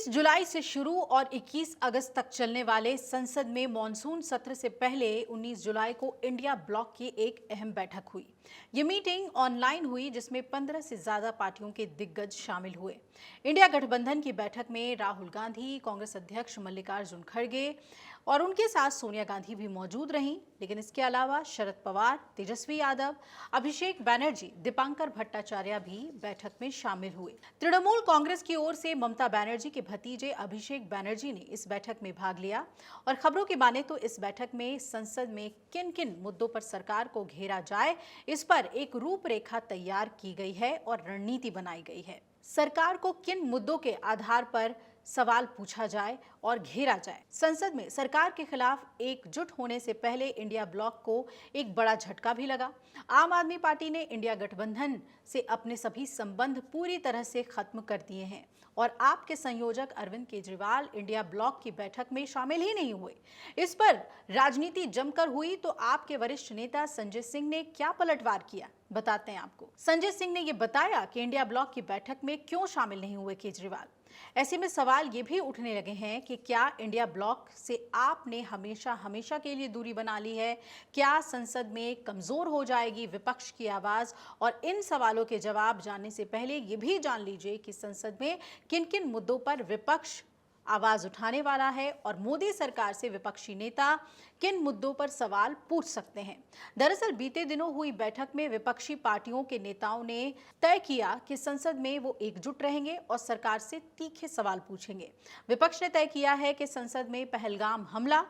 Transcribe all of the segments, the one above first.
19 जुलाई से शुरू और 21 अगस्त तक चलने वाले संसद में मॉनसून सत्र से पहले 19 जुलाई को इंडिया ब्लॉक की एक अहम बैठक हुई। ये मीटिंग ऑनलाइन हुई जिसमें 15 से ज्यादा पार्टियों के दिग्गज शामिल हुए। इंडिया गठबंधन की बैठक में राहुल गांधी, कांग्रेस अध्यक्ष मल्लिकार्जुन खड़गे और उनके साथ सोनिया गांधी भी मौजूद रहीं। लेकिन इसके अलावा शरद पवार, तेजस्वी यादव, अभिषेक बनर्जी, दीपांकर भट्टाचार्य भी बैठक में शामिल हुए। तृणमूल कांग्रेस की ओर से ममता बनर्जी के भतीजे अभिषेक बनर्जी ने इस बैठक में भाग लिया और खबरों की माने तो इस बैठक में संसद में किन किन मुद्दों पर सरकार को घेरा जाए, इस पर एक रूपरेखा तैयार की गई है और रणनीति बनाई गई है। सरकार को किन मुद्दों के आधार पर सवाल पूछा जाए और घेरा जाए। संसद में सरकार के खिलाफ एकजुट होने से पहले इंडिया ब्लॉक को एक बड़ा झटका भी लगा। आम आदमी पार्टी ने इंडिया गठबंधन से अपने सभी संबंध पूरी तरह से खत्म कर दिए हैं और आप के संयोजक अरविंद केजरीवाल इंडिया ब्लॉक की बैठक में शामिल ही नहीं हुए। इस पर राजनीति जमकर हुई तो आपके वरिष्ठ नेता संजय सिंह ने क्या पलटवार किया, बताते हैं आपको। संजय सिंह ने यह बताया कि इंडिया ब्लॉक की बैठक में क्यों शामिल नहीं हुए केजरीवाल। ऐसे में सवाल ये भी उठने लगे हैं कि क्या इंडिया ब्लॉक से आपने हमेशा के लिए दूरी बना ली है? क्या संसद में कमजोर हो जाएगी विपक्ष की आवाज? और इन सवालों के जवाब जानने से पहले ये भी जान लीजिए कि संसद में किन किन मुद्दों पर विपक्ष आवाज उठाने वाला है और मोदी सरकार से विपक्षी नेता किन मुद्दों पर सवाल पूछ सकते हैं। दरअसल बीते दिनों हुई बैठक में विपक्षी पार्टियों के नेताओं ने तय किया कि संसद में वो एकजुट रहेंगे और सरकार से तीखे सवाल पूछेंगे। विपक्ष ने तय किया है कि संसद में पहलगाम हमला,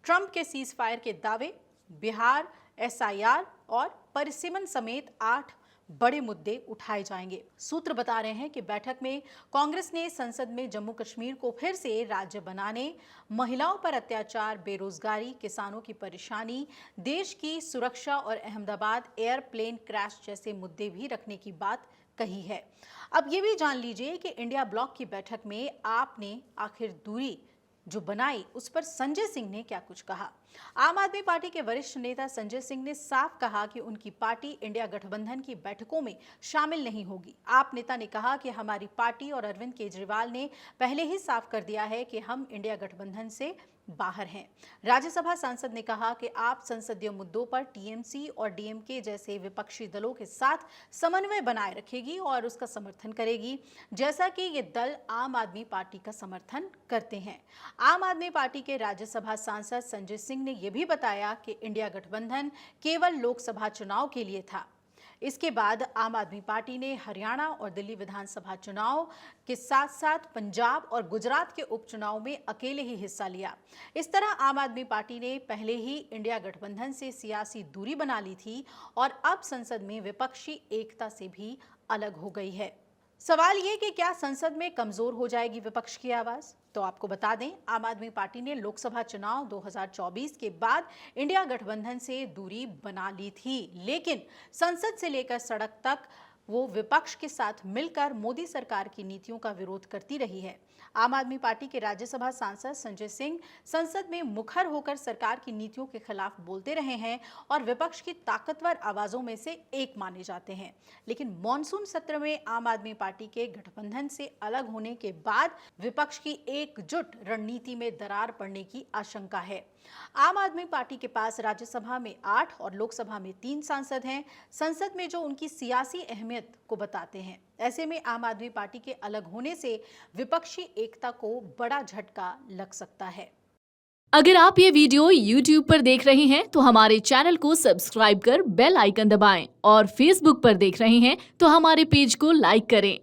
ट्रंप के सीज फायर के दावे, बिहार, एसआईआर और परिसीमन समेत 8 बड़े मुद्दे उठाए जाएंगे। सूत्र बता रहे हैं कि बैठक में कांग्रेस ने संसद में जम्मू कश्मीर को फिर से राज्य बनाने, महिलाओं पर अत्याचार, बेरोजगारी, किसानों की परेशानी, देश की सुरक्षा और अहमदाबाद एयरप्लेन क्रैश जैसे मुद्दे भी रखने की बात कही है। अब ये भी जान लीजिए कि इंडिया ब्लॉक की बैठक में आपने आखिर दूरी जो बनाई उस पर संजय सिंह ने क्या कुछ कहा। आम आदमी पार्टी के वरिष्ठ नेता संजय सिंह ने साफ कहा कि उनकी पार्टी इंडिया गठबंधन की बैठकों में शामिल नहीं होगी। आप नेता ने कहा कि हमारी पार्टी और अरविंद केजरीवाल ने पहले ही साफ कर दिया है कि हम इंडिया गठबंधन से बाहर हैं। राज्यसभा सांसद ने कहा कि आप संसदीय मुद्दों पर टीएमसी और डीएमके जैसे विपक्षी दलों के साथ समन्वय बनाए रखेगी और उसका समर्थन करेगी, जैसा कि ये दल आम आदमी पार्टी का समर्थन करते हैं। आम आदमी पार्टी के राज्यसभा सांसद संजय सिंह ने यह भी बताया कि इंडिया गठबंधन केवल लोकसभा चुनाव के लिए था। इसके बाद आम आदमी पार्टी ने हरियाणा और दिल्ली विधानसभा चुनाव के साथ साथ पंजाब और गुजरात के उपचुनाव में अकेले ही हिस्सा लिया। इस तरह आम आदमी पार्टी ने पहले ही इंडिया गठबंधन से सियासी दूरी बना ली थी और अब संसद में विपक्षी एकता से भी अलग हो गई है। सवाल ये कि क्या संसद में कमजोर हो जाएगी विपक्ष की आवाज? तो आपको बता दें, आम आदमी पार्टी ने लोकसभा चुनाव 2024 के बाद इंडिया गठबंधन से दूरी बना ली थी, लेकिन संसद से लेकर सड़क तक वो विपक्ष के साथ मिलकर मोदी सरकार की नीतियों का विरोध करती रही है। आम आदमी पार्टी के राज्यसभा सांसद संजय सिंह संसद में मुखर होकर सरकार की नीतियों के खिलाफ बोलते रहे हैं और विपक्ष की ताकतवर आवाजों में से एक माने जाते हैं। लेकिन मॉनसून सत्र में आम आदमी पार्टी के गठबंधन से अलग होने के बाद विपक्ष की एकजुट रणनीति में दरार पड़ने की आशंका है। आम आदमी पार्टी के पास राज्यसभा में 8 और लोकसभा में 3 सांसद हैं, संसद में जो उनकी सियासी अहमियत को बताते हैं। ऐसे में आम आदमी पार्टी के अलग होने से विपक्षी एकता को बड़ा झटका लग सकता है। अगर आप ये वीडियो YouTube पर देख रहे हैं तो हमारे चैनल को सब्सक्राइब कर बेल आइकन दबाएं और Facebook पर देख रहे हैं तो हमारे पेज को लाइक करें।